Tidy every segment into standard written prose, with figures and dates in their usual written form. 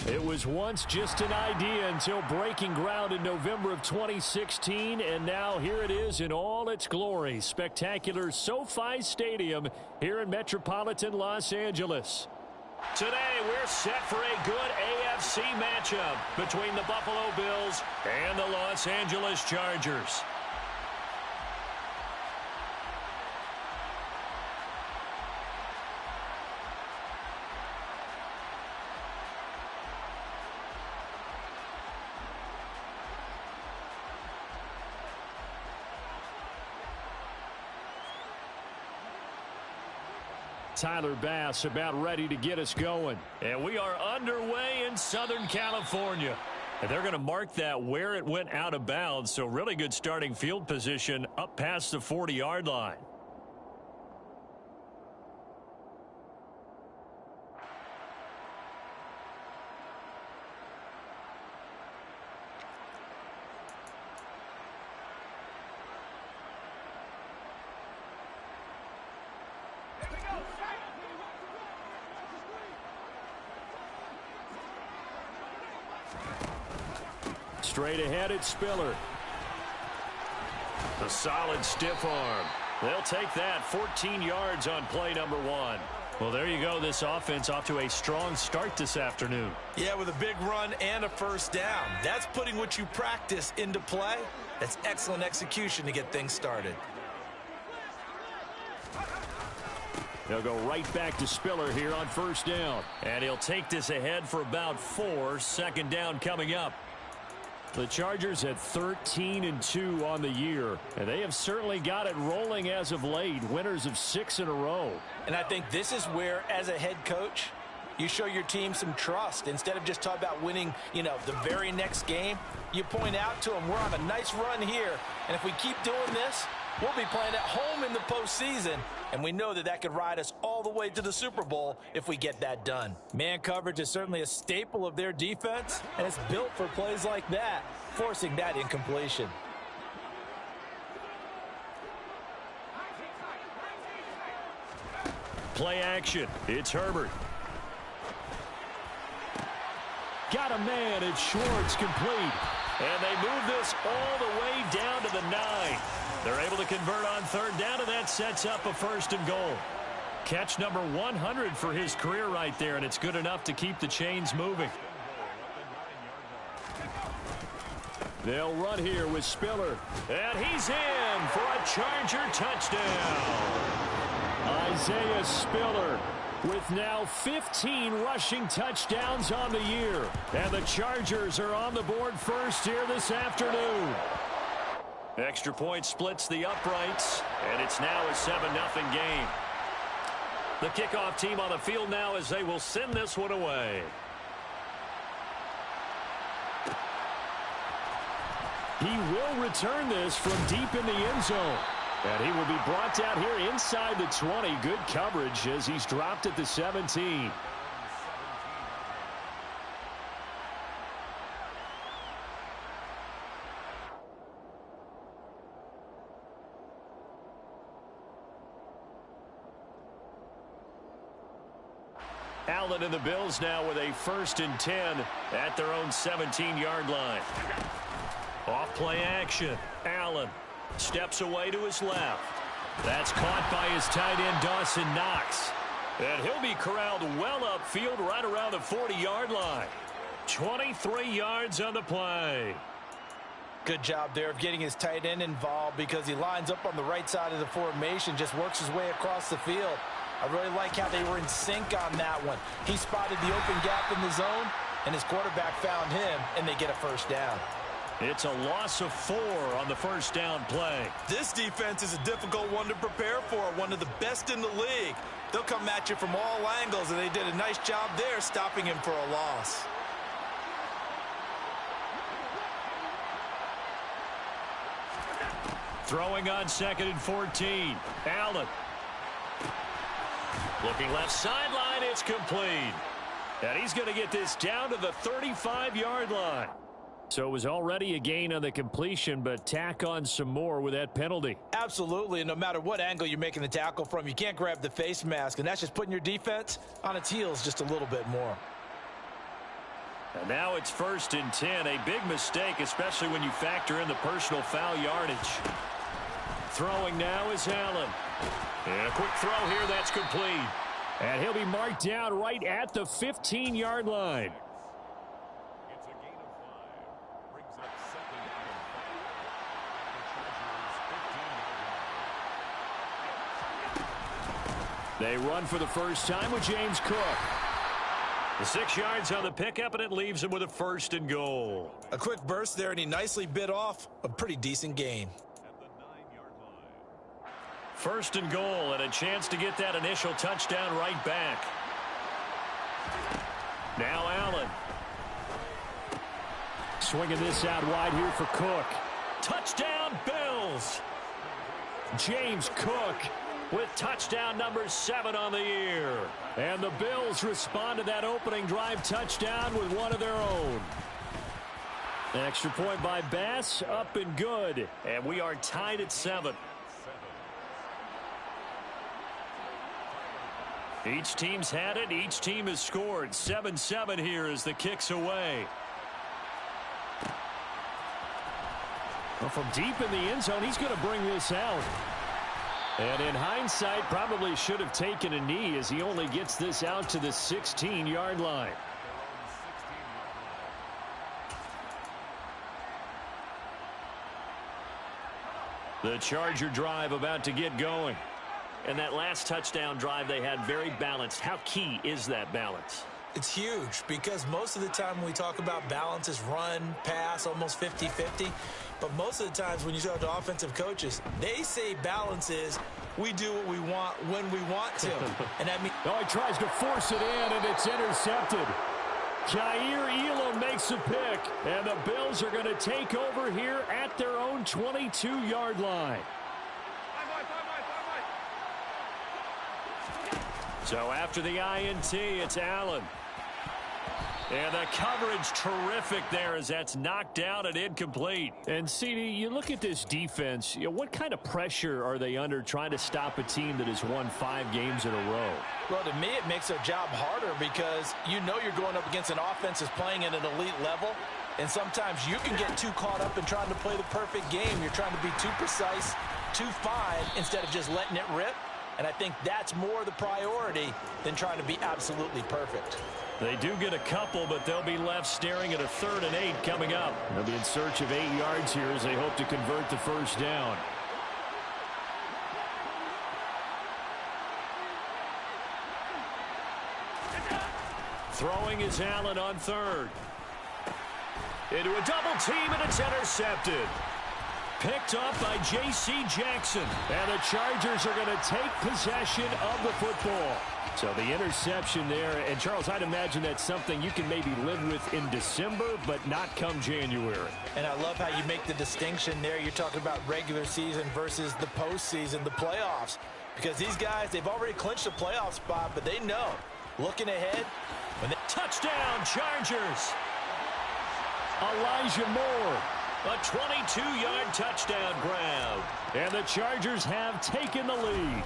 It was once just an idea until breaking ground in November of 2016, and now here it is in all its glory. Spectacular SoFi Stadium here in metropolitan Los Angeles. Today, we're set for a good AFC matchup between the Buffalo Bills and the Los Angeles Chargers. Tyler Bass about ready to get us going. And we are underway in Southern California. And they're going to mark that where it went out of bounds. So really good starting field position up past the 40-yard line. Straight ahead, it's Spiller. A solid stiff arm. They'll take that 14 yards on play number 1. Well, there you go. This offense off to a strong start this afternoon. Yeah, with a big run and a first down. That's putting what you practice into play. That's excellent execution to get things started. They'll go right back to Spiller here on first down. And he'll take this ahead for about 4. Second down coming up. The Chargers at 13-2 on the year, and they have certainly got it rolling as of late, winners of 6 in a row. And I think this is where, as a head coach, you show your team some trust. Instead of just talking about winning, the very next game, you point out to them, we're on a nice run here, and if we keep doing this, we'll be playing at home in the postseason, and we know that could ride us all the way to the Super Bowl if we get that done. Man coverage is certainly a staple of their defense, and it's built for plays like that, forcing that incompletion. Play action. It's Herbert. Got a man. It's Schwartz, complete. And they move this all the way down to the 9. They're able to convert on third down, and that sets up a 1st and goal. Catch number 100 for his career right there, and it's good enough to keep the chains moving. They'll run here with Spiller. And he's in for a Charger touchdown. Isaiah Spiller with now 15 rushing touchdowns on the year. And the Chargers are on the board first here this afternoon. Extra point splits the uprights, and it's now a 7-0 game. The kickoff team on the field now as they will send this one away. He will return this from deep in the end zone. And he will be brought down here inside the 20. Good coverage as he's dropped at the 17. Allen and the Bills now with a 1st and 10 at their own 17-yard line. Off play action. Allen steps away to his left. That's caught by his tight end, Dawson Knox. And he'll be corralled well upfield right around the 40-yard line. 23 yards on the play. Good job there of getting his tight end involved because he lines up on the right side of the formation, just works his way across the field. I really like how they were in sync on that one. He spotted the open gap in the zone, and his quarterback found him, and they get a 1st down. It's a loss of 4 on the 1st down play. This defense is a difficult one to prepare for, one of the best in the league. They'll come at you from all angles, and they did a nice job there stopping him for a loss. Throwing on 2nd and 14. Allen. Looking left sideline, it's complete. And he's going to get this down to the 35-yard line. So it was already a gain on the completion, but tack on some more with that penalty. Absolutely, and no matter what angle you're making the tackle from, you can't grab the face mask, and that's just putting your defense on its heels just a little bit more. And now it's 1st and 10. A big mistake, especially when you factor in the personal foul yardage. Throwing now is Allen. And a quick throw here, that's complete. And he'll be marked down right at the 15-yard line. It's a gain of 5. Brings up 2nd and 5. The Chargers' 15-yard line. They run for the first time with James Cook. The 6 yards on the pickup, and it leaves him with a 1st and goal. A quick burst there, and he nicely bit off a pretty decent gain. At the 9-yard line. 1st and goal, and a chance to get that initial touchdown right back. Now Allen. Swinging this out wide here for Cook. Touchdown, Bills! James Cook with touchdown number 7 on the year. And the Bills respond to that opening drive touchdown with one of their own. An extra point by Bass, up and good. And we are tied at 7. Each team's had it. Each team has scored. 7-7 here as the kick's away. Well, from deep in the end zone, he's going to bring this out. And in hindsight, probably should have taken a knee as he only gets this out to the 16-yard line. The Charger drive about to get going. And that last touchdown drive they had very balanced. How key is that balance? It's huge because most of the time when we talk about balance is run, pass, almost 50-50. But most of the times when you talk to offensive coaches, they say balance is we do what we want when we want to. And that means he tries to force it in, and it's intercepted. Jair Elam makes a pick, and the Bills are going to take over here at their own 22-yard line. So after the INT, it's Allen. And the coverage terrific there as that's knocked out and incomplete. And, CD, you look at this defense, what kind of pressure are they under trying to stop a team that has won 5 games in a row? Well, to me, it makes their job harder because you know you're going up against an offense that's playing at an elite level. And sometimes you can get too caught up in trying to play the perfect game. You're trying to be too precise, too fine, instead of just letting it rip. And I think that's more the priority than trying to be absolutely perfect. They do get a couple, but they'll be left staring at a 3rd and 8 coming up. They'll be in search of 8 yards here as they hope to convert the first down. Throwing is Allen on 3rd. Into a double team, and it's intercepted. Picked up by J.C. Jackson. And the Chargers are going to take possession of the football. So the interception there. And, Charles, I'd imagine that's something you can maybe live with in December, but not come January. And I love how you make the distinction there. You're talking about regular season versus the postseason, the playoffs. Because these guys, they've already clinched a playoff spot, but they know, looking ahead, when they touchdown, Chargers. Elijah Moore. A 22-yard touchdown grab. And the Chargers have taken the lead.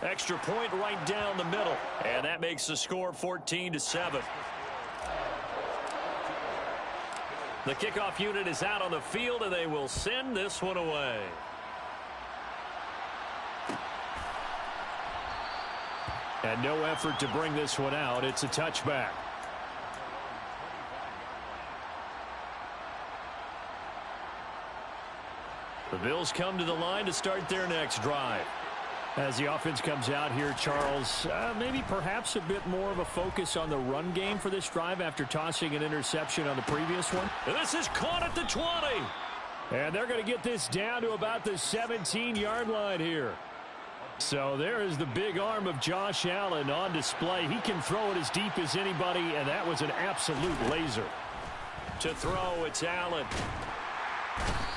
Extra point right down the middle. And that makes the score 14-7. The kickoff unit is out on the field, and they will send this one away. And no effort to bring this one out. It's a touchback. The Bills come to the line to start their next drive. As the offense comes out here, Charles, maybe perhaps a bit more of a focus on the run game for this drive after tossing an interception on the previous one. And this is caught at the 20. And they're going to get this down to about the 17-yard line here. So there is the big arm of Josh Allen on display. He can throw it as deep as anybody, and that was an absolute laser. To throw, it's Allen.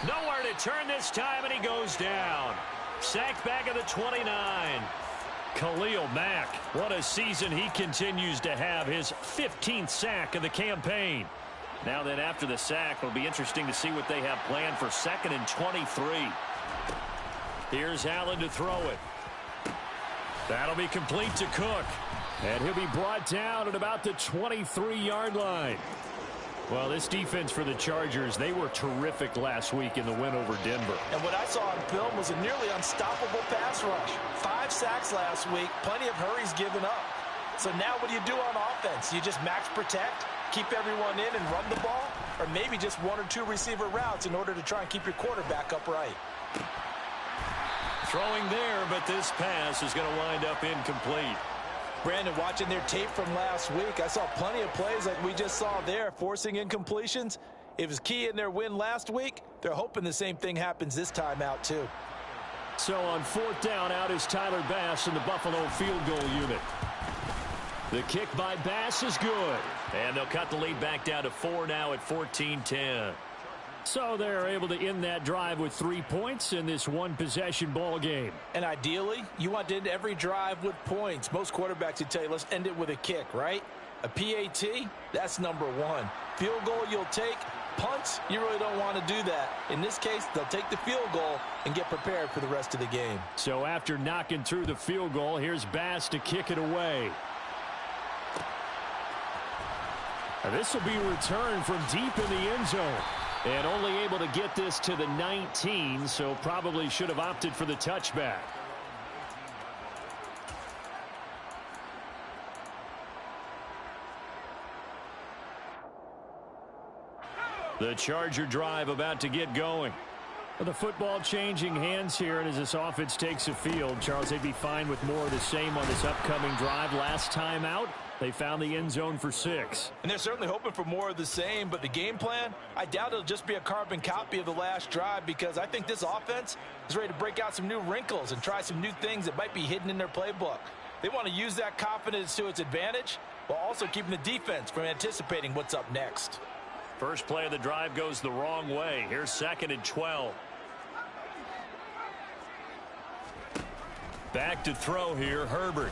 Nowhere to turn this time, and he goes down. Sacked back at the 29. Khalil Mack, what a season he continues to have. His 15th sack of the campaign. Now then, after the sack, it'll be interesting to see what they have planned for 2nd and 23. Here's Allen to throw it. That'll be complete to Cook. And he'll be brought down at about the 23-yard line. Well, this defense for the Chargers, they were terrific last week in the win over Denver. And what I saw on film was a nearly unstoppable pass rush. 5 sacks last week, plenty of hurries given up. So now what do you do on offense? You just max protect, keep everyone in and run the ball? Or maybe just 1 or 2 receiver routes in order to try and keep your quarterback upright? Throwing there, but this pass is going to wind up incomplete. Brandon, watching their tape from last week, I saw plenty of plays like we just saw there, forcing incompletions. It was key in their win last week. They're hoping the same thing happens this time out, too. So on 4th down, out is Tyler Bass in the Buffalo field goal unit. The kick by Bass is good. And they'll cut the lead back down to 4 now at 14-10. So they're able to end that drive with 3 points in this one-possession ball game. And ideally, you want to end every drive with points. Most quarterbacks would tell you, let's end it with a kick, right? A PAT, that's number 1. Field goal you'll take. Punts, you really don't want to do that. In this case, they'll take the field goal and get prepared for the rest of the game. So after knocking through the field goal, here's Bass to kick it away. This will be returned from deep in the end zone. And only able to get this to the 19, so probably should have opted for the touchback. The Charger drive about to get going. Well, the football changing hands here, and as this offense takes the field, Charles, they'd be fine with more of the same on this upcoming drive. Last time out, they found the end zone for 6. And they're certainly hoping for more of the same, but the game plan, I doubt it'll just be a carbon copy of the last drive, because I think this offense is ready to break out some new wrinkles and try some new things that might be hidden in their playbook. They want to use that confidence to its advantage while also keeping the defense from anticipating what's up next. First play of the drive goes the wrong way. Here's 2nd and 12. Back to throw here, Herbert.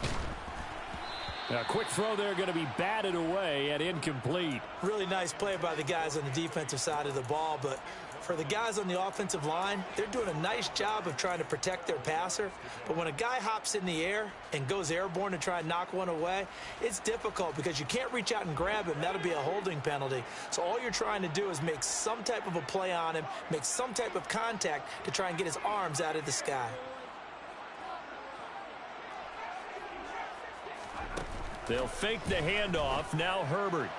A quick throw there, going to be batted away and incomplete. Really nice play by the guys on the defensive side of the ball, but for the guys on the offensive line, they're doing a nice job of trying to protect their passer. But when a guy hops in the air and goes airborne to try and knock one away, it's difficult because you can't reach out and grab him. That'll be a holding penalty. So all you're trying to do is make some type of a play on him, make some type of contact to try and get his arms out of the sky. They'll fake the handoff. Now Herbert.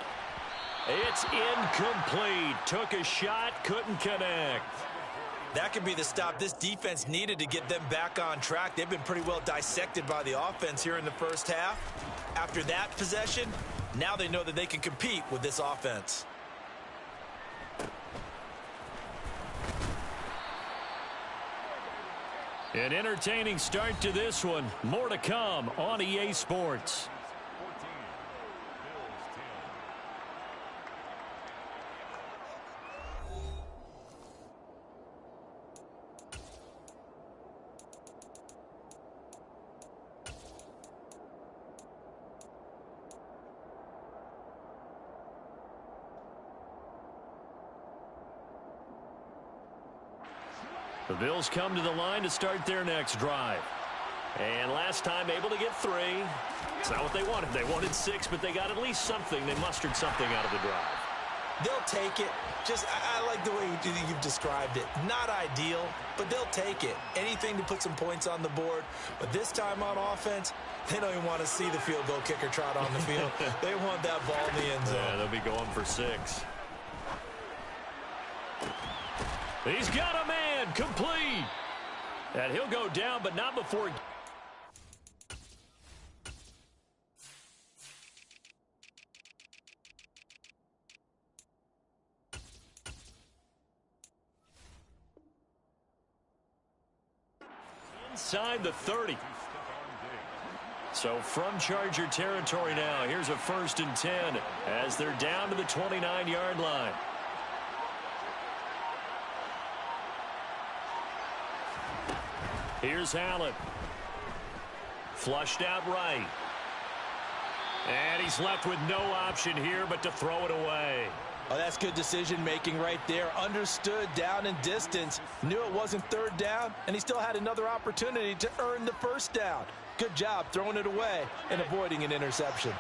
It's incomplete. Took a shot, couldn't connect. That could be the stop this defense needed to get them back on track. They've been pretty well dissected by the offense here in the first half. After that possession, now they know that they can compete with this offense. An entertaining start to this one. More to come on EA Sports. The Bills come to the line to start their next drive. And last time able to get 3. It's not what they wanted. They wanted 6, but they got at least something. They mustered something out of the drive. They'll take it. I like the way you've described it. Not ideal, but they'll take it. Anything to put some points on the board. But this time on offense, they don't even want to see the field goal kicker trot on the field. They want that ball in the end zone. Yeah, they'll be going for 6. He's got a man, complete. And he'll go down, but not before. Inside the 30. So from Charger territory now, here's a 1st and 10 as they're down to the 29-yard line. Here's Allen. Flushed out right. And he's left with no option here but to throw it away. Oh, that's good decision-making right there. Understood down and distance. Knew it wasn't 3rd down, and he still had another opportunity to earn the 1st down. Good job throwing it away and avoiding an interception.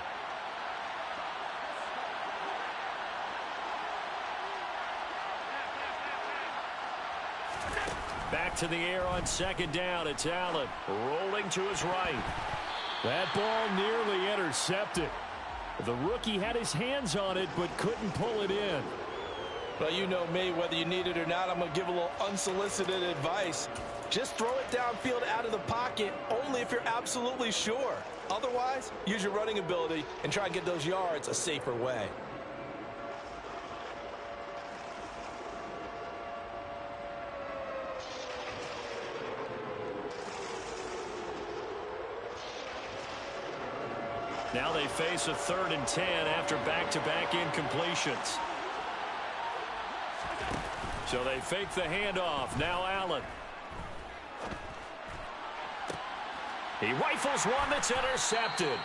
Back to the air on second down. It's Allen rolling to his right. That ball nearly intercepted. The rookie had his hands on it but couldn't pull it in. Well, you know me, whether you need it or not, I'm going to give a little unsolicited advice. Just throw it downfield out of the pocket only if you're absolutely sure. Otherwise, use your running ability and try and get those yards a safer way. Now they face a 3rd and 10 after back-to-back incompletions. So they fake the handoff. Now Allen. He rifles one that's intercepted.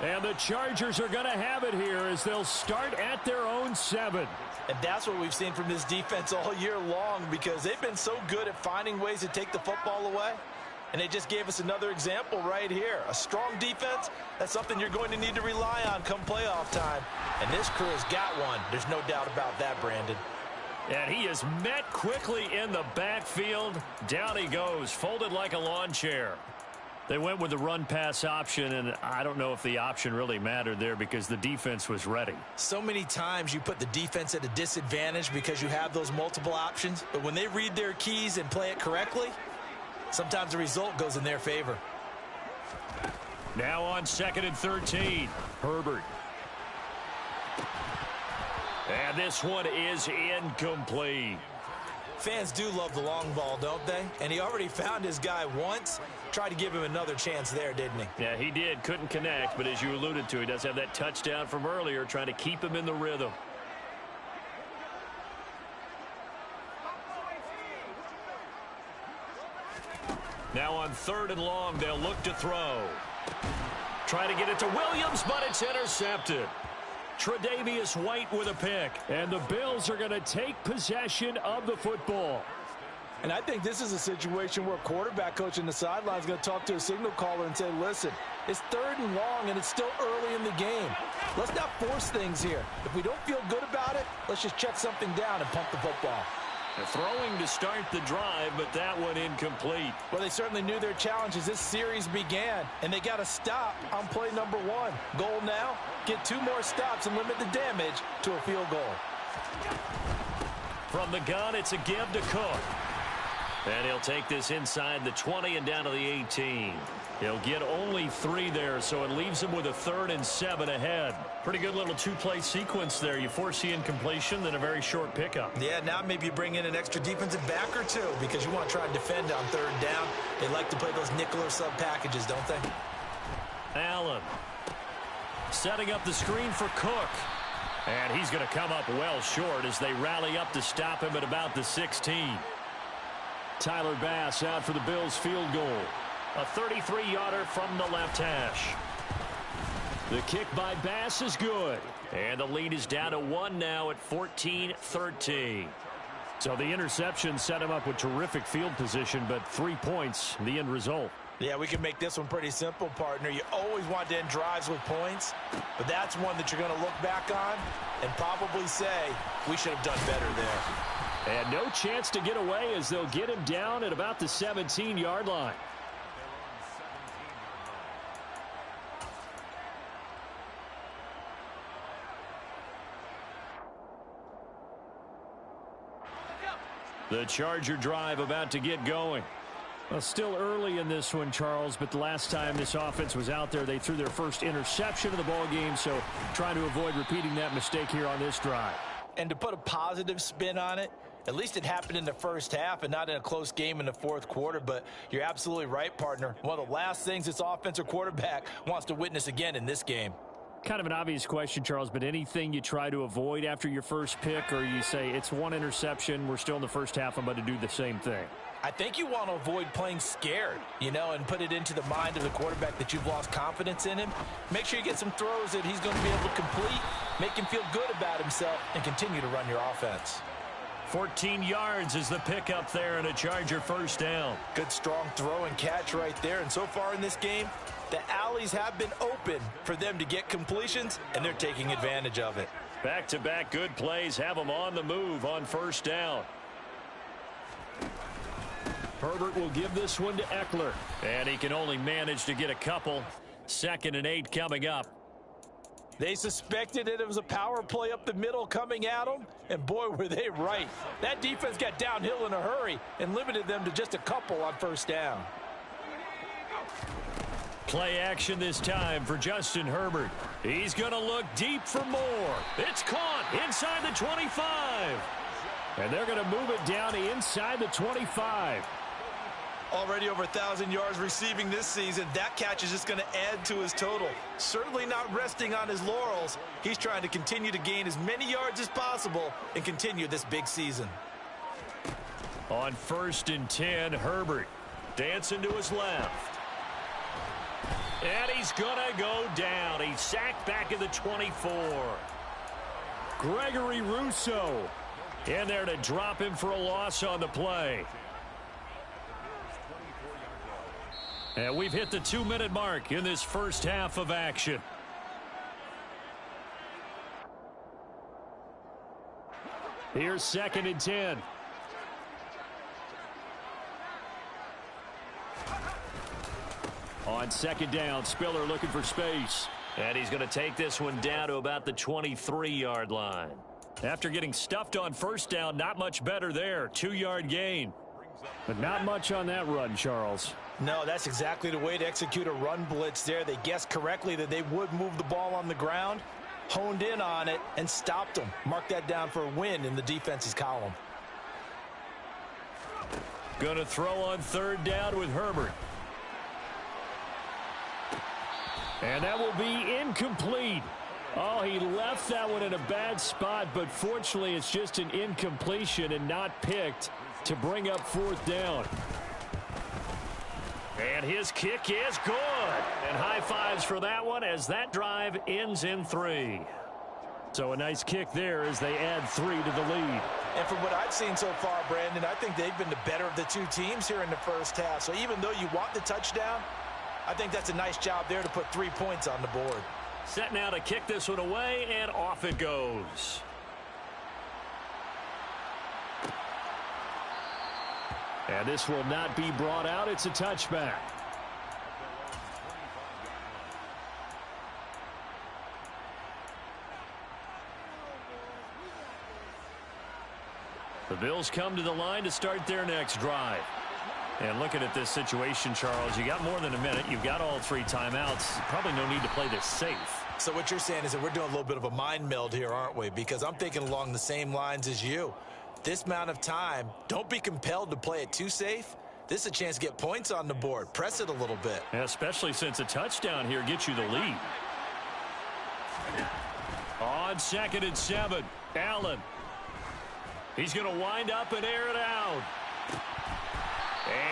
And the Chargers are going to have it here as they'll start at their own 7. And that's what we've seen from this defense all year long, because they've been so good at finding ways to take the football away. And they just gave us another example right here. A strong defense, that's something you're going to need to rely on come playoff time. And this crew has got one. There's no doubt about that, Brandon. And he is met quickly in the backfield. Down he goes, folded like a lawn chair. They went with the run-pass option, and I don't know if the option really mattered there because the defense was ready. So many times you put the defense at a disadvantage because you have those multiple options. But when they read their keys and play it correctly, sometimes the result goes in their favor. Now on 2nd and 13, Herbert. And this one is incomplete. Fans do love the long ball, don't they? And he already found his guy once. Tried to give him another chance there, didn't he? Yeah, he did. Couldn't connect, but as you alluded to, he does have that touchdown from earlier, trying to keep him in the rhythm. Now on 3rd and long, they'll look to throw. Try to get it to Williams, but it's intercepted. Tre'Davious White with a pick. And the Bills are going to take possession of the football. And I think this is a situation where a quarterback coach in the sideline is going to talk to a signal caller and say, listen, it's 3rd and long and it's still early in the game. Let's not force things here. If we don't feel good about it, let's just check something down and pump the football. Throwing to start the drive, but that one incomplete. Well, they certainly knew their challenge as this series began, and they got to stop on play number 1. Goal now, get 2 more stops and limit the damage to a field goal. From the gun, it's a give to Cook. And he'll take this inside the 20 and down to the 18. He'll get only 3 there, so it leaves him with a 3rd and 7 ahead. Pretty good little 2-play sequence there. You force the incompletion, then a very short pickup. Yeah, now maybe you bring in an extra defensive back or 2 because you want to try and defend on 3rd down. They like to play those nickel or sub packages, don't they? Allen setting up the screen for Cook. And he's going to come up well short as they rally up to stop him at about the 16. Tyler Bass out for the Bills field goal. A 33-yarder from the left hash. The kick by Bass is good. And the lead is down to 1 now at 14-13. So the interception set him up with terrific field position, but 3 points, the end result. Yeah, we can make this one pretty simple, partner. You always want to end drives with points, but that's one that you're going to look back on and probably say, we should have done better there. And no chance to get away as they'll get him down at about the 17-yard line. The Charger drive about to get going. Well, still early in this one, Charles, but the last time this offense was out there, they threw their first interception of the ball game, so trying to avoid repeating that mistake here on this drive. And to put a positive spin on it, at least it happened in the first half and not in a close game in the fourth quarter, but you're absolutely right, partner. One of the last things this offensive quarterback wants to witness again in this game. Kind of an obvious question, Charles, but anything you try to avoid after your first pick, or you say it's one interception, we're still in the first half, I'm about to do the same thing? I think you want to avoid playing scared, and put it into the mind of the quarterback that you've lost confidence in him. Make sure you get some throws that he's going to be able to complete, make him feel good about himself, and continue to run your offense. 14 yards is the pickup there and a Charger first down. Good strong throw and catch right there. And so far in this game, the alleys have been open for them to get completions, and they're taking advantage of it. Back-to-back good plays have them on the move on first down. Herbert will give this one to Eckler. And he can only manage to get a couple. 2nd and 8 coming up. They suspected it was a power play up the middle coming at them, and boy, were they right. That defense got downhill in a hurry and limited them to just a couple on first down. Play action this time for Justin Herbert. He's going to look deep for more. It's caught inside the 25. And they're going to move it down inside the 25. Already over 1,000 yards receiving this season. That catch is just going to add to his total. Certainly not resting on his laurels. He's trying to continue to gain as many yards as possible and continue this big season. On 1st and 10, Herbert dancing to his left. And he's going to go down. He's sacked back at the 24. Gregory Rousseau in there to drop him for a loss on the play. And we've hit the 2-minute mark in this first half of action. Here's 2nd and 10. On 2nd down, Spiller looking for space. And he's going to take this one down to about the 23-yard line. After getting stuffed on first down, not much better there. 2-yard gain. But not much on that run, Charles. No, that's exactly the way to execute a run blitz there. They guessed correctly that they would move the ball on the ground, honed in on it, and stopped them. Mark that down for a win in the defense's column. Going to throw on 3rd down with Herbert. And that will be incomplete. Oh, he left that one in a bad spot, but fortunately it's just an incompletion and not picked to bring up 4th down. And his kick is good. And high fives for that one as that drive ends in 3. So a nice kick there as they add 3 to the lead. And from what I've seen so far, Brandon, I think they've been the better of the two teams here in the first half. So even though you want the touchdown, I think that's a nice job there to put 3 points on the board. Set now to kick this one away, and off it goes. And this will not be brought out. It's a touchback. The Bills come to the line to start their next drive. And looking at this situation, Charles, you got more than a minute. You've got all 3 timeouts. Probably no need to play this safe. So what you're saying is that we're doing a little bit of a mind meld here, aren't we? Because I'm thinking along the same lines as you. This amount of time, don't be compelled to play it too safe. This is a chance to get points on the board. Press it a little bit. Yeah, especially since a touchdown here gets you the lead. On 2nd and 7, Allen. He's going to wind up and air it out.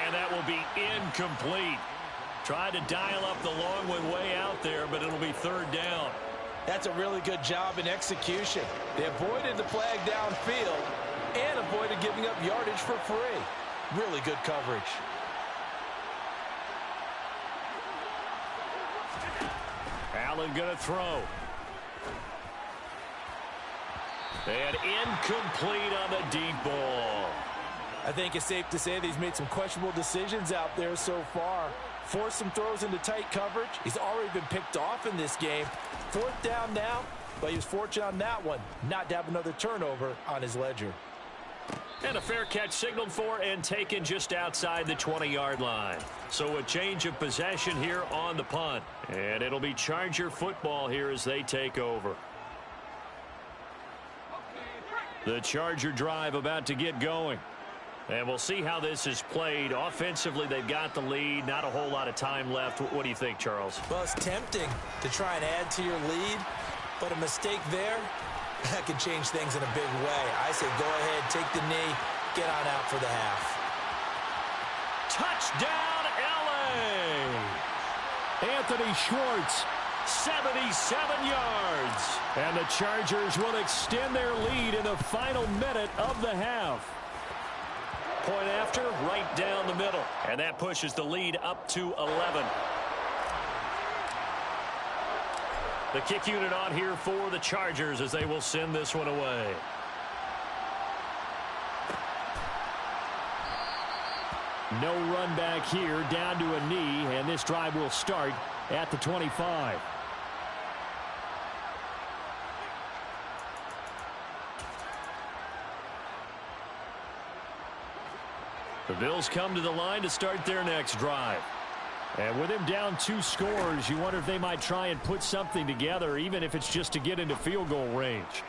And that will be incomplete. Tried to dial up the long one way out there, but it'll be 3rd down. That's a really good job in execution. They avoided the flag downfield and avoided giving up yardage for free. Really good coverage. Allen going to throw. And incomplete on the deep ball. I think it's safe to say that he's made some questionable decisions out there so far. Forced some throws into tight coverage. He's already been picked off in this game. 4th down now, but he was fortunate on that one not to have another turnover on his ledger. And a fair catch signaled for and taken just outside the 20-yard line. So a change of possession here on the punt. And it'll be Charger football here as they take over. The Charger drive about to get going. And we'll see how this is played. Offensively, they've got the lead. Not a whole lot of time left. What do you think, Charles? Well, it's tempting to try and add to your lead, but a mistake there, that could change things in a big way. I say go ahead, take the knee, get on out for the half. Touchdown, L.A. Anthony Schwartz, 77 yards. And the Chargers will extend their lead in the final minute of the half. Point after, right down the middle. And that pushes the lead up to 11. The kick unit on here for the Chargers as they will send this one away. No run back here, down to a knee, and this drive will start at the 25. The Bills come to the line to start their next drive. And with him down 2 scores, you wonder if they might try and put something together, even if it's just to get into field goal range.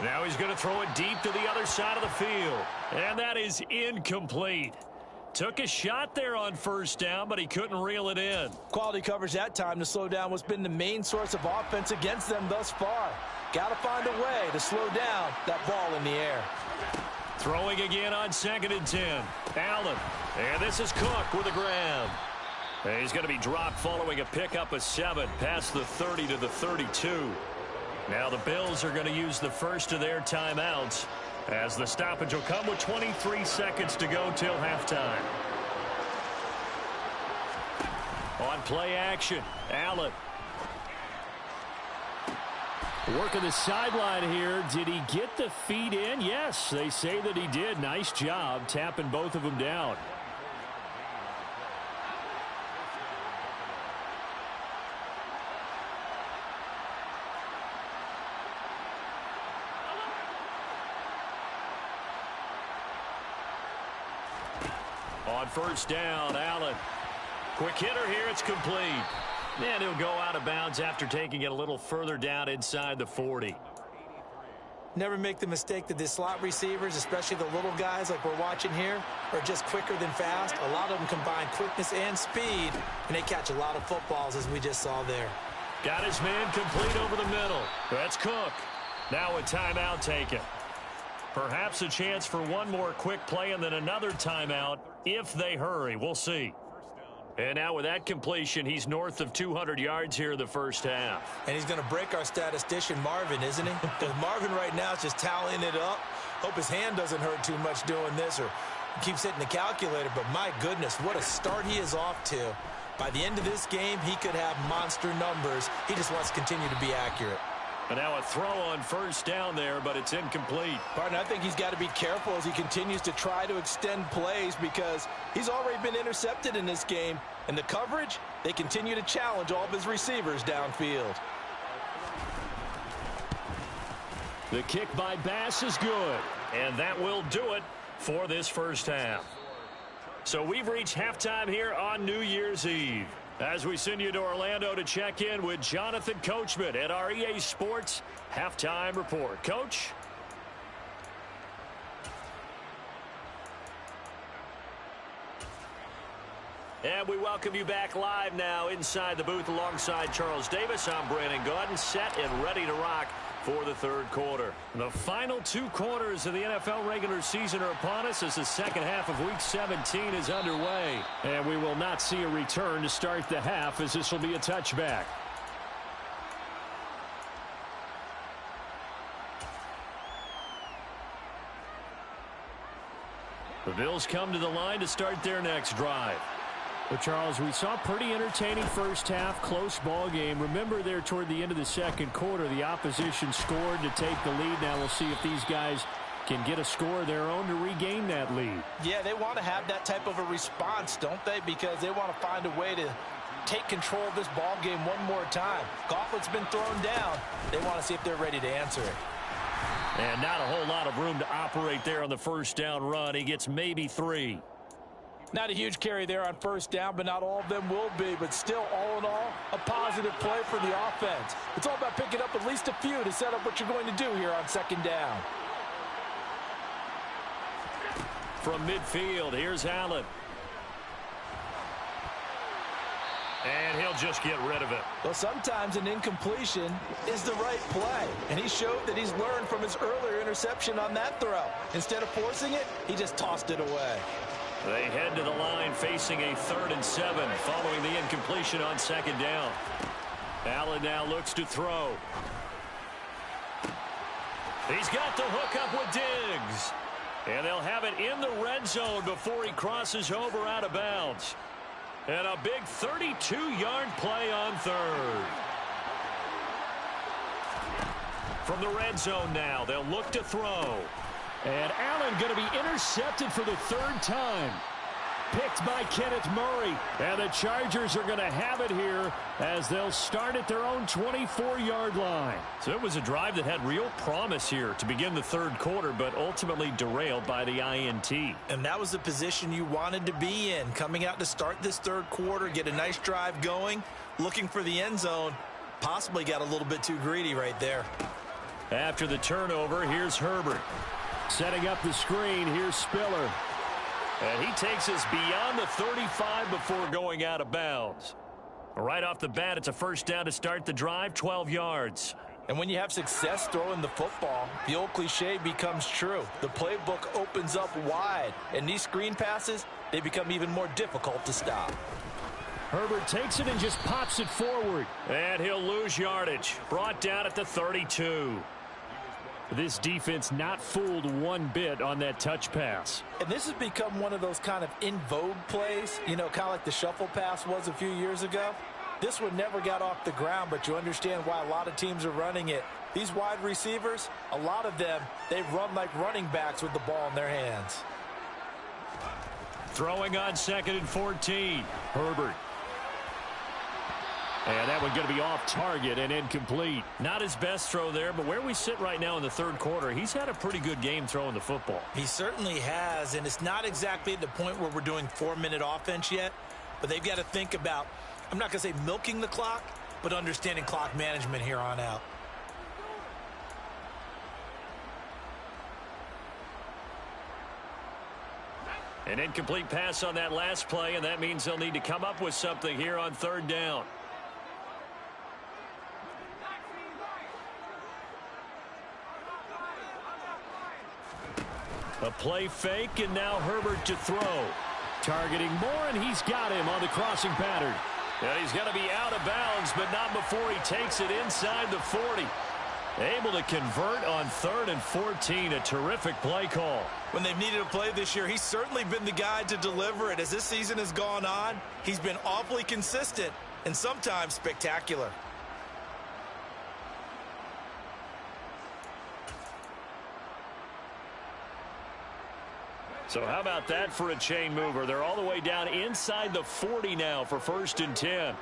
Now he's going to throw it deep to the other side of the field. And that is incomplete. Took a shot there on first down, but he couldn't reel it in. Quality coverage that time to slow down what's been the main source of offense against them thus far. Got to find a way to slow down that ball in the air. Throwing again on 2nd and 10. Allen. And this is Cook with a grab. And he's going to be dropped following a pickup of 7 past the 30 to the 32. Now the Bills are going to use the first of their timeouts as the stoppage will come with 23 seconds to go till halftime. On play action, Allen. Working the sideline here. Did he get the feet in? Yes, they say that he did. Nice job tapping both of them down. On first down, Allen. Quick hitter here, it's complete. And he'll go out of bounds after taking it a little further down inside the 40. Never make the mistake that the slot receivers, especially the little guys like we're watching here, are just quicker than fast. A lot of them combine quickness and speed, and they catch a lot of footballs, as we just saw there. Got his man complete over the middle. That's Cook. Now a timeout taken. Perhaps a chance for one more quick play and then another timeout if they hurry. We'll see. And now with that completion, he's north of 200 yards here in the first half. And he's going to break our statistician, Marvin, isn't he? Because Marvin right now is just tallying it up. Hope his hand doesn't hurt too much doing this or keeps hitting the calculator. But my goodness, what a start he is off to. By the end of this game, he could have monster numbers. He just wants to continue to be accurate. And now a throw on first down there, but it's incomplete. Partner, I think he's got to be careful as he continues to try to extend plays because he's already been intercepted in this game. And the coverage, they continue to challenge all of his receivers downfield. The kick by Bass is good. And that will do it for this first half. So we've reached halftime here on New Year's Eve. As we send you to Orlando to check in with Jonathan Coachman at our EA Sports Halftime Report. Coach? And we welcome you back live now inside the booth alongside Charles Davis. I'm Brandon Gaudin, set and ready to rock for the third quarter. The final 2 quarters of the NFL regular season are upon us as the second half of Week 17 is underway. And we will not see a return to start the half as this will be a touchback. The Bills come to the line to start their next drive. But, Charles, we saw a pretty entertaining first half, close ball game. Remember there toward the end of the second quarter, the opposition scored to take the lead. Now we'll see if these guys can get a score of their own to regain that lead. Yeah, they want to have that type of a response, don't they? Because they want to find a way to take control of this ball game one more time. Gauntlet's been thrown down. They want to see if they're ready to answer it. And not a whole lot of room to operate there on the first down run. He gets maybe 3. Not a huge carry there on first down, but not all of them will be. But still, all in all, a positive play for the offense. It's all about picking up at least a few to set up what you're going to do here on second down. From midfield, here's Allen. And he'll just get rid of it. Well, sometimes an incompletion is the right play. And he showed that he's learned from his earlier interception on that throw. Instead of forcing it, he just tossed it away. They head to the line facing a 3rd and 7 following the incompletion on second down. Allen now looks to throw. He's got the hook up with Diggs. And they'll have it in the red zone before he crosses over out of bounds. And a big 32-yard play on third. From the red zone now, they'll look to throw. And Allen going to be intercepted for the third time. Picked by Kenneth Murray. And the Chargers are going to have it here as they'll start at their own 24-yard line. So it was a drive that had real promise here to begin the third quarter, but ultimately derailed by the INT. And that was the position you wanted to be in. Coming out to start this third quarter, get a nice drive going, looking for the end zone. Possibly got a little bit too greedy right there. After the turnover, here's Herbert. Setting up the screen, here's Spiller. And he takes us beyond the 35 before going out of bounds. Right off the bat, it's a first down to start the drive, 12 yards. And when you have success throwing the football, the old cliche becomes true. The playbook opens up wide, and these screen passes, they become even more difficult to stop. Herbert takes it and just pops it forward. And he'll lose yardage. Brought down at the 32. This defense not fooled one bit on that touch pass. And this has become one of those kind of in vogue plays, you know, kind of like the shuffle pass was a few years ago. This one never got off the ground, but you understand why a lot of teams are running it. These wide receivers, a lot of them, they run like running backs with the ball in their hands. Throwing on 2nd and 14. Herbert. And that one going to be off target and incomplete. Not his best throw there, but where we sit right now in the third quarter, he's had a pretty good game throwing the football. He certainly has, and it's not exactly at the point where we're doing 4-minute offense yet, but they've got to think about, I'm not going to say milking the clock, but understanding clock management here on out. An incomplete pass on that last play, and that means they'll need to come up with something here on third down. A play fake, and now Herbert to throw. Targeting Moore, and he's got him on the crossing pattern. And he's going to be out of bounds, but not before he takes it inside the 40. Able to convert on 3rd and 14. A terrific play call. When they've needed a play this year, he's certainly been the guy to deliver it. As this season has gone on, he's been awfully consistent and sometimes spectacular. So how about that for a chain mover? They're all the way down inside the 40 now for 1st and 10.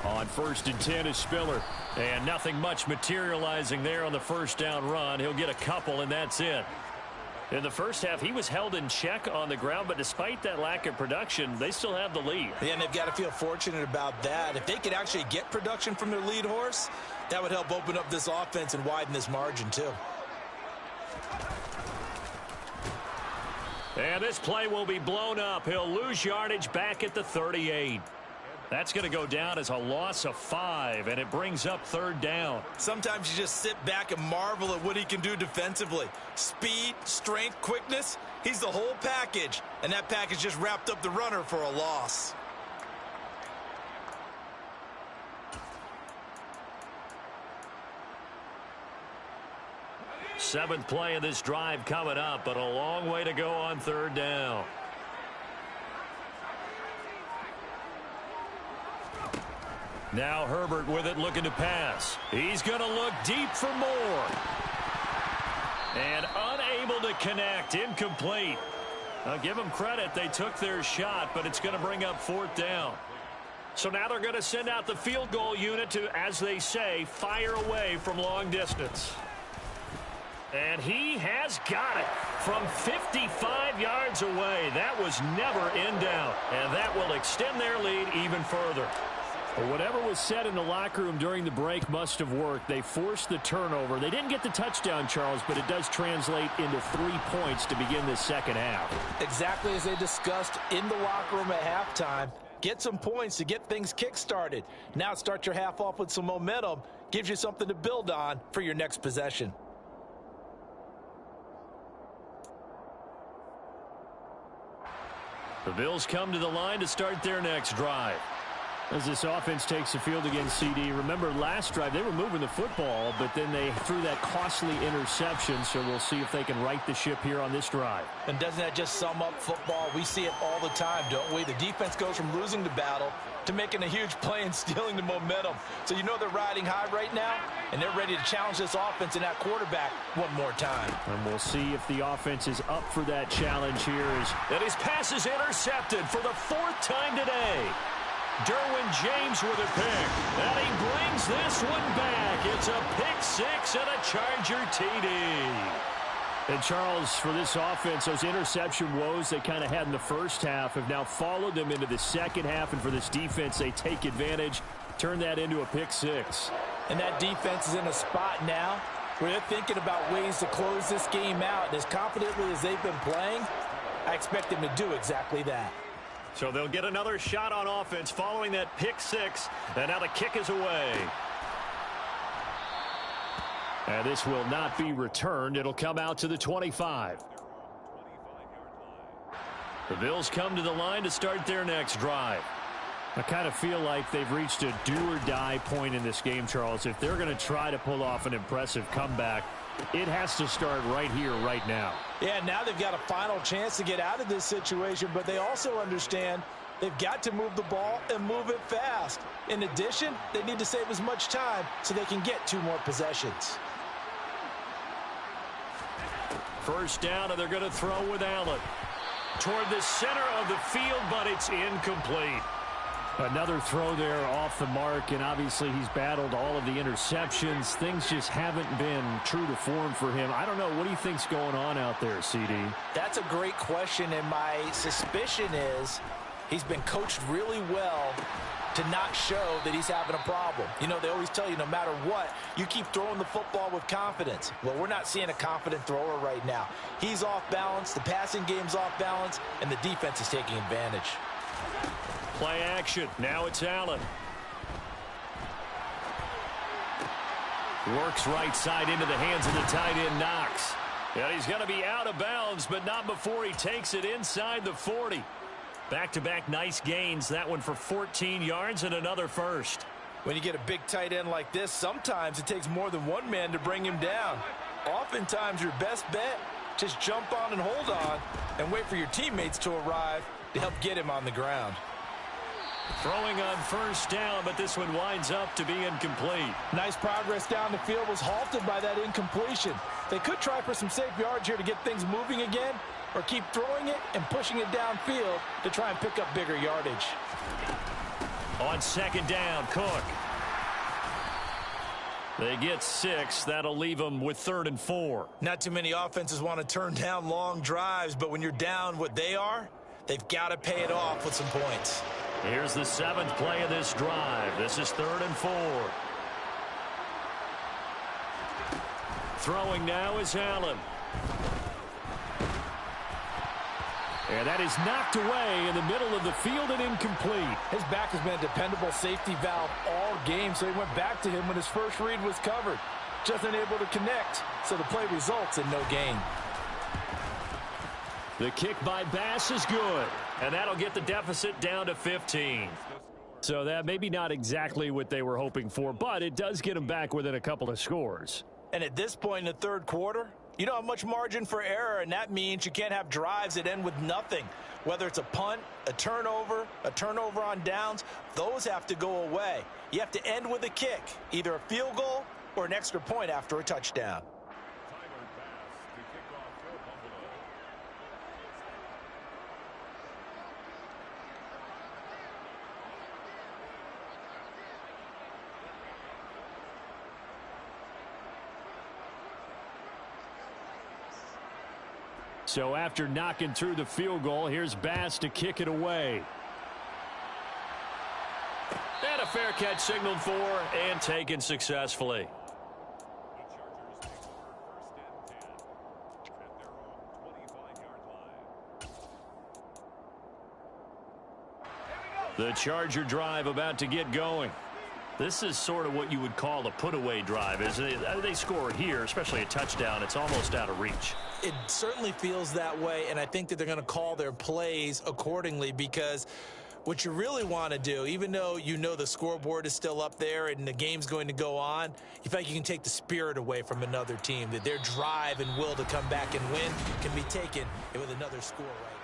On 1st and 10 is Spiller. And nothing much materializing there on the first down run. He'll get a couple, and that's it. In the first half, he was held in check on the ground, but despite that lack of production, they still have the lead. Yeah, and they've got to feel fortunate about that. If they could actually get production from their lead horse, that would help open up this offense and widen this margin too. And this play will be blown up. He'll lose yardage back at the 38. That's going to go down as a loss of 5, and it brings up 3rd down. Sometimes you just sit back and marvel at what he can do defensively. Speed, strength, quickness, he's the whole package. And that package just wrapped up the runner for a loss. Seventh play of this drive coming up, but a long way to go on 3rd down. Now Herbert with it, looking to pass. He's going to look deep for Moore. And unable to connect, incomplete. I'll give them credit, they took their shot, but it's going to bring up 4th down. So now they're going to send out the field goal unit to, as they say, fire away from long distance. And he has got it from 55 yards away. That was never in doubt, and that will extend their lead even further. Well, whatever was said in the locker room during the break must have worked. They forced the turnover. They didn't get the touchdown, Charles, but it does translate into 3 points to begin the second half. Exactly as they discussed in the locker room at halftime. Get some points to get things kick-started. Now start your half off with some momentum. Gives you something to build on for your next possession. The Bills come to the line to start their next drive. As this offense takes the field against CD, remember last drive they were moving the football, but then they threw that costly interception, so we'll see if they can right the ship here on this drive. And doesn't that just sum up football? We see it all the time, don't we? The defense goes from losing the battle to making a huge play and stealing the momentum. So you know they're riding high right now, and they're ready to challenge this offense and that quarterback one more time. And we'll see if the offense is up for that challenge here. And his pass is intercepted for the 4th time today. Derwin James with a pick. And he brings this one back. It's a pick 6 and a Charger TD. And Charles, for this offense, those interception woes they kind of had in the first half have now followed them into the second half. And for this defense, they take advantage, turn that into a pick 6. And that defense is in a spot now where they're thinking about ways to close this game out. And as confidently as they've been playing, I expect them to do exactly that. So they'll get another shot on offense following that pick 6. And now the kick is away. And this will not be returned. It'll come out to the 25. The Bills come to the line to start their next drive. I kind of feel like they've reached a do-or-die point in this game, Charles. If they're going to try to pull off an impressive comeback, it has to start right here, right now. Yeah, now they've got a final chance to get out of this situation, but they also understand they've got to move the ball and move it fast. In addition, they need to save as much time so they can get 2 more possessions. First down, and they're going to throw with Allen. Toward the center of the field, but it's incomplete. Another throw there off the mark, and obviously he's battled all of the interceptions. Things just haven't been true to form for him. I don't know. What do you think's going on out there, CD? That's a great question, and my suspicion is he's been coached really well to not show that he's having a problem. You know, they always tell you no matter what, you keep throwing the football with confidence. Well, we're not seeing a confident thrower right now. He's off balance, the passing game's off balance, and the defense is taking advantage. Play action. Now it's Allen. Works right side into the hands of the tight end, Knox. And he's going to be out of bounds, but not before he takes it inside the 40. Back-to-back nice gains. That one for 14 yards and another first. When you get a big tight end like this, sometimes it takes more than one man to bring him down. Oftentimes your best bet, just jump on and hold on and wait for your teammates to arrive to help get him on the ground. Throwing on first down, but this one winds up to be incomplete. Nice progress down the field, was halted by that incompletion. They could try for some safe yards here to get things moving again, or keep throwing it and pushing it downfield to try and pick up bigger yardage. On second down, Cook. They get 6. That'll leave them with 3rd and 4. Not too many offenses want to turn down long drives, but when you're down what they are, they've got to pay it off with some points. Here's the 7th play of this drive. This is 3rd and 4. Throwing now is Allen. And that is knocked away in the middle of the field and incomplete. His back has been a dependable safety valve all game, so he went back to him when his first read was covered. Just unable to connect, so the play results in no gain. The kick by Bass is good, and that'll get the deficit down to 15. So that maybe not exactly what they were hoping for, but it does get them back within a couple of scores. And at this point in the 3rd quarter, you don't have much margin for error, and that means you can't have drives that end with nothing. Whether it's a punt, a turnover on downs, those have to go away. You have to end with a kick, either a field goal or an extra point after a touchdown. So after knocking through the field goal, here's Bass to kick it away. And a fair catch signaled for and taken successfully. The Charger drive about to get going. This is sort of what you would call a put-away drive, isn't it? They score here, especially a touchdown. It's almost out of reach. It certainly feels that way, and I think that they're going to call their plays accordingly because What you really want to do, even though you know the scoreboard is still up there and the game's going to go on, you feel like you can take the spirit away from another team, that their drive and will to come back and win can be taken with another score, right?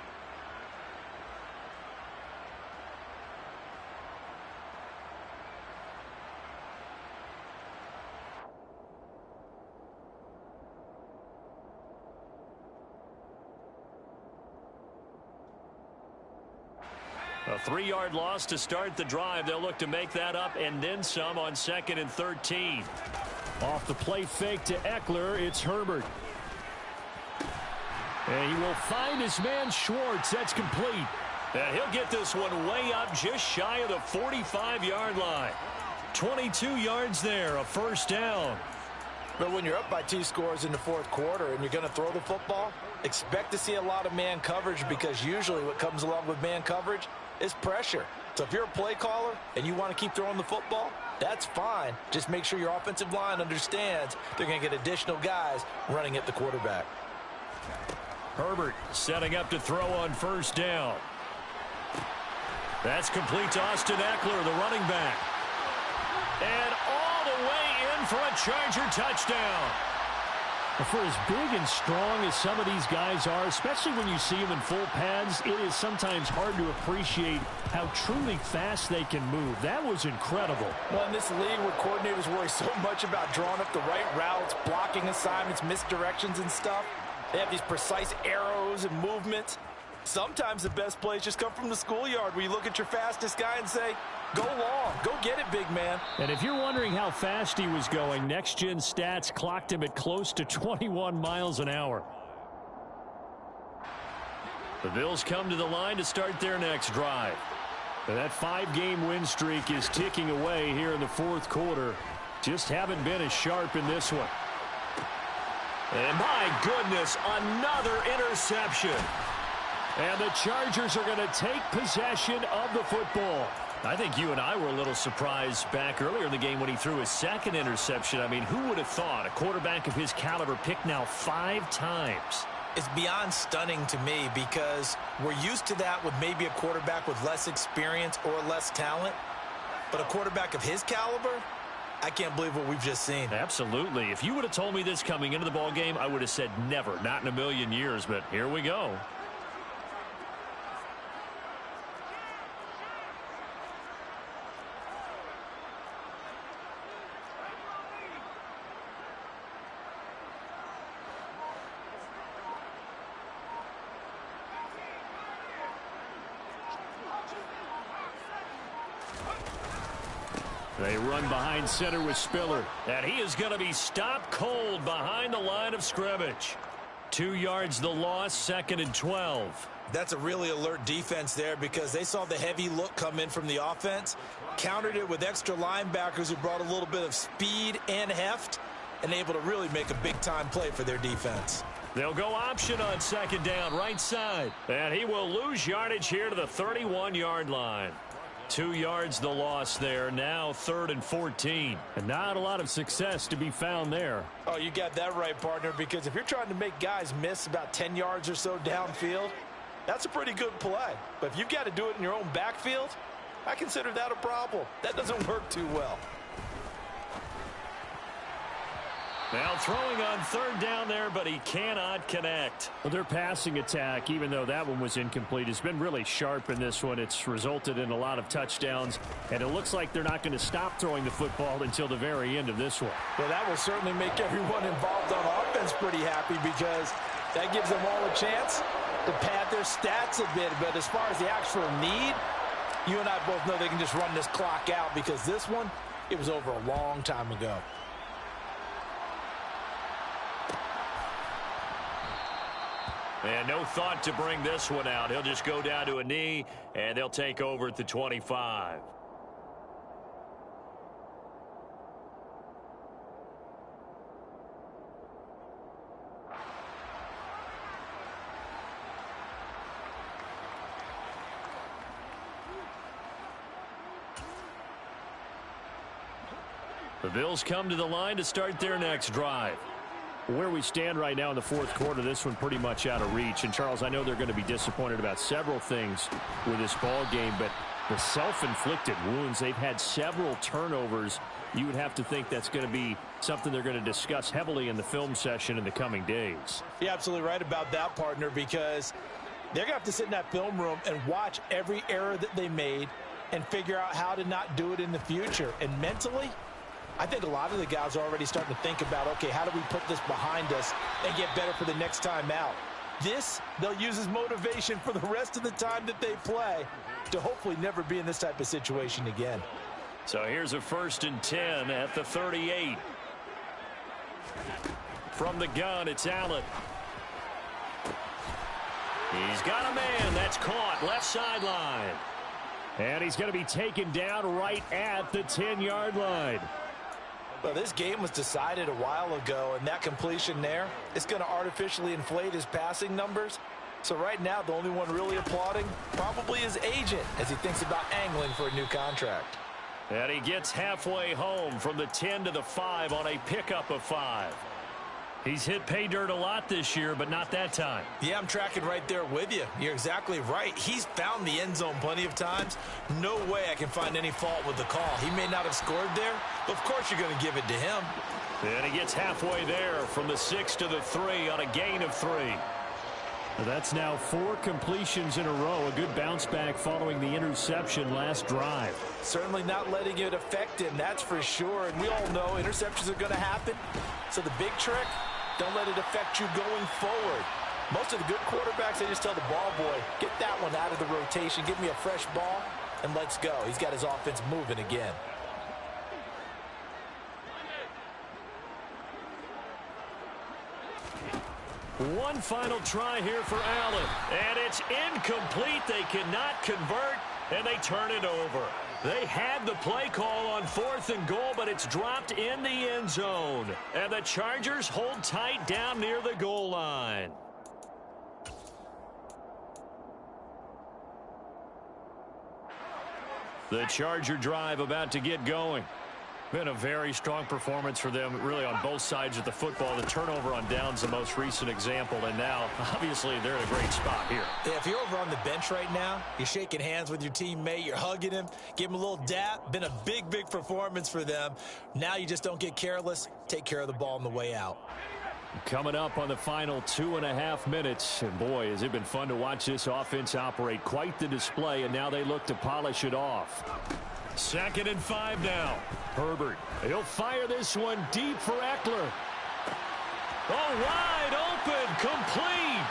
A 3-yard loss to start the drive. They'll look to make that up and then some on 2nd and 13. Off the play fake to Eckler, it's Herbert. And he will find his man Schwartz. That's complete. And he'll get this one way up just shy of the 45-yard line. 22 yards there, a first down. But when you're up by 2 scores in the fourth quarter and you're going to throw the football, expect to see a lot of man coverage, because usually what comes along with man coverage is pressure. So if you're a play caller and you want to keep throwing the football, that's fine. Just make sure your offensive line understands they're going to get additional guys running at the quarterback. Herbert setting up to throw on first down. That's complete to Austin Eckler, the running back. And all the way in for a Charger touchdown. For as big and strong as some of these guys are, especially when you see them in full pads, it is sometimes hard to appreciate how truly fast they can move. That was incredible. Well, in this league where coordinators worry so much about drawing up the right routes, blocking assignments, misdirections and stuff, they have these precise arrows and movements. Sometimes the best plays just come from the schoolyard, where you look at your fastest guy and say, go long, go get it, big man. And if you're wondering how fast he was going, Next Gen Stats clocked him at close to 21 miles an hour. The Bills come to the line to start their next drive. And that 5-game win streak is ticking away here in the fourth quarter. Just haven't been as sharp in this one. And my goodness, another interception. And the Chargers are going to take possession of the football. I think you and I were a little surprised back earlier in the game when he threw his second interception. I mean, who would have thought a quarterback of his caliber picked now 5 times? It's beyond stunning to me, because we're used to that with maybe a quarterback with less experience or less talent. But a quarterback of his caliber, I can't believe what we've just seen. Absolutely. If you would have told me this coming into the ball game, I would have said never, not in a million years. But here we go. They run behind center with Spiller. And he is going to be stopped cold behind the line of scrimmage. 2 yards the loss, 2nd and 12. That's a really alert defense there, because they saw the heavy look come in from the offense, countered it with extra linebackers who brought a little bit of speed and heft, and able to really make a big-time play for their defense. They'll go option on 2nd down, right side. And he will lose yardage here to the 31-yard line. 2 yards the loss there. Now 3rd and 14. And not a lot of success to be found there. Oh, you got that right, partner, because if you're trying to make guys miss about 10 yards or so downfield, that's a pretty good play. But if you've got to do it in your own backfield, I consider that a problem. That doesn't work too well. Now throwing on 3rd down there, but he cannot connect. Well, their passing attack, even though that one was incomplete, has been really sharp in this one. It's resulted in a lot of touchdowns, and it looks like they're not going to stop throwing the football until the very end of this one. Well, that will certainly make everyone involved on offense pretty happy, because that gives them all a chance to pad their stats a bit. But as far as the actual need, you and I both know they can just run this clock out, because this one, it was over a long time ago. And no thought to bring this one out. He'll just go down to a knee, and they'll take over at the 25. The Bills come to the line to start their next drive. Where we stand right now in the fourth quarter, this one pretty much out of reach. And, Charles, I know they're going to be disappointed about several things with this ball game, but The self-inflicted wounds. They've had several turnovers. You would have to think that's going to be something they're going to discuss heavily in the film session in the coming days. You're absolutely right about that, partner, because they're going to have to sit in that film room and watch every error that they made and figure out how to not do it in the future. And mentally, I think a lot of the guys are already starting to think about, okay, how do we put this behind us and get better for the next time out? This, they'll use as motivation for the rest of the time that they play to hopefully never be in this type of situation again. So here's a 1st and 10 at the 38. From the gun, it's Allen. He's got a man. That's caught. Left sideline. And he's going to be taken down right at the 10-yard line. Well, this game was decided a while ago, and that completion there is going to artificially inflate his passing numbers. So right now, the only one really applauding probably his agent as he thinks about angling for a new contract. And he gets halfway home from the 10 to the 5 on a pickup of 5. He's hit pay dirt a lot this year, but not that time. Yeah, I'm tracking right there with you. You're exactly right. He's found the end zone plenty of times. No way I can find any fault with the call. He may not have scored there, but of course you're going to give it to him. And he gets halfway there from the 6 to the 3 on a gain of 3. That's now 4 completions in a row. A good bounce back following the interception last drive. Certainly not letting it affect him, that's for sure. And we all know interceptions are going to happen. So the big trick, don't let it affect you going forward. Most of the good quarterbacks, they just tell the ball boy, get that one out of the rotation, give me a fresh ball, and let's go. He's got his offense moving again. One final try here for Allen. And it's incomplete. They cannot convert, and they turn it over. They had the play call on 4th and goal, but it's dropped in the end zone. And the Chargers hold tight down near the goal line. The Charger drive about to get going. Been a very strong performance for them, really, on both sides of the football. The turnover on downs, the most recent example, and now, obviously, they're in a great spot here. Yeah, if you're over on the bench right now, you're shaking hands with your teammate, you're hugging him, give him a little dap. Been a big, big performance for them. Now you just don't get careless. Take care of the ball on the way out. Coming up on the final 2.5 minutes, and boy, has it been fun to watch this offense operate. Quite the display, and now they look to polish it off. 2nd and 5 now. Herbert, he'll fire this one deep for Eckler. Oh, wide open, complete.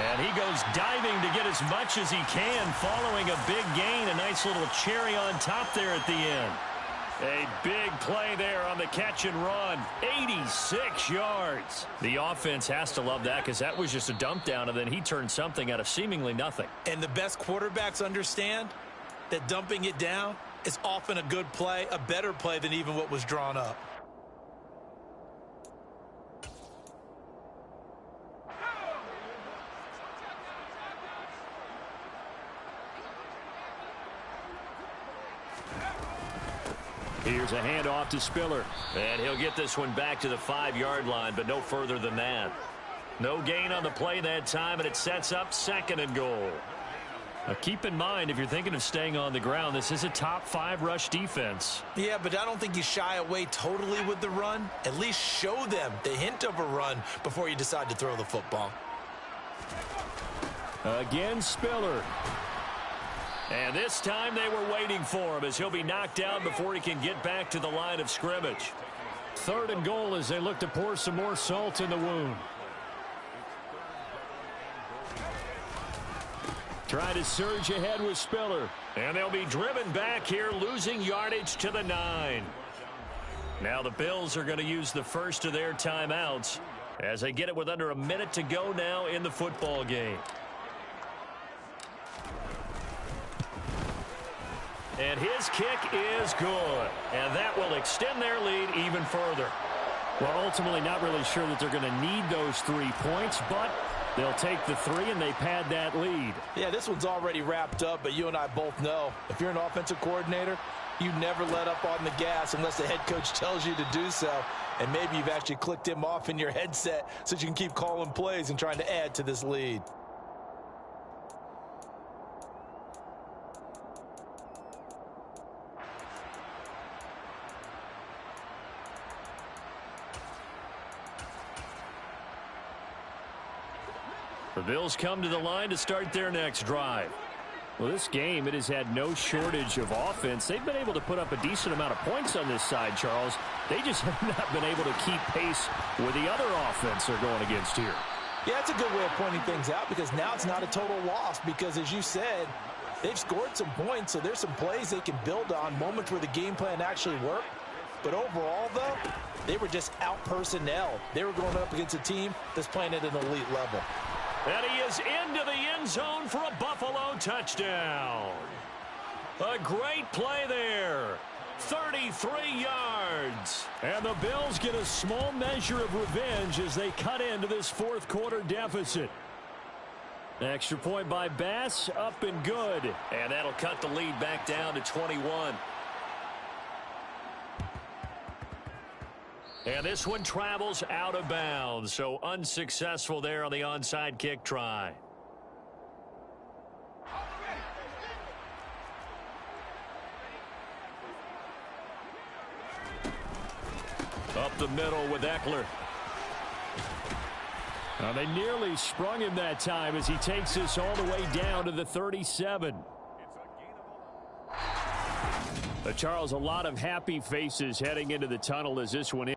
And he goes diving to get as much as he can, following a big gain. A nice little cherry on top there at the end. A big play there on the catch and run. 86 yards. The offense has to love that because that was just a dump down, and then he turned something out of seemingly nothing. And the best quarterbacks understand that dumping it down is often a good play, a better play than even what was drawn up. Here's a handoff to Spiller. And he'll get this one back to the 5-yard line, but no further than that. No gain on the play that time, and it sets up 2nd and goal. Now keep in mind, if you're thinking of staying on the ground, this is a top 5 rush defense. Yeah, but I don't think you shy away totally with the run. At least show them the hint of a run before you decide to throw the football. Again, Spiller. And this time they were waiting for him as he'll be knocked down before he can get back to the line of scrimmage. 3rd and goal as they look to pour some more salt in the wound. Try to surge ahead with Spiller. And they'll be driven back here, losing yardage to the 9. Now the Bills are going to use the first of their timeouts as they get it with under a minute to go now in the football game. And his kick is good. And that will extend their lead even further. Well, ultimately not really sure that they're going to need those 3 points, but they'll take the 3 and they pad that lead. Yeah, this one's already wrapped up, but you and I both know if you're an offensive coordinator, you never let up on the gas unless the head coach tells you to do so. And maybe you've actually clicked him off in your headset so you can keep calling plays and trying to add to this lead. The Bills come to the line to start their next drive. Well, this game, it has had no shortage of offense. They've been able to put up a decent amount of points on this side, Charles. They just have not been able to keep pace with the other offense they're going against here. Yeah, it's a good way of pointing things out because now it's not a total loss because, as you said, they've scored some points, so there's some plays they can build on, moments where the game plan actually worked. But overall, though, they were just out-personnel. They were going up against a team that's playing at an elite level. And he is into the end zone for a Buffalo touchdown. A great play there. 33 yards. And the Bills get a small measure of revenge as they cut into this fourth quarter deficit. Extra point by Bass, up and good. And that'll cut the lead back down to 21. And this one travels out of bounds, so unsuccessful there on the onside kick try. Up the middle with Eckler. Now they nearly sprung him that time as he takes this all the way down to the 37. Charles, a lot of happy faces heading into the tunnel as this one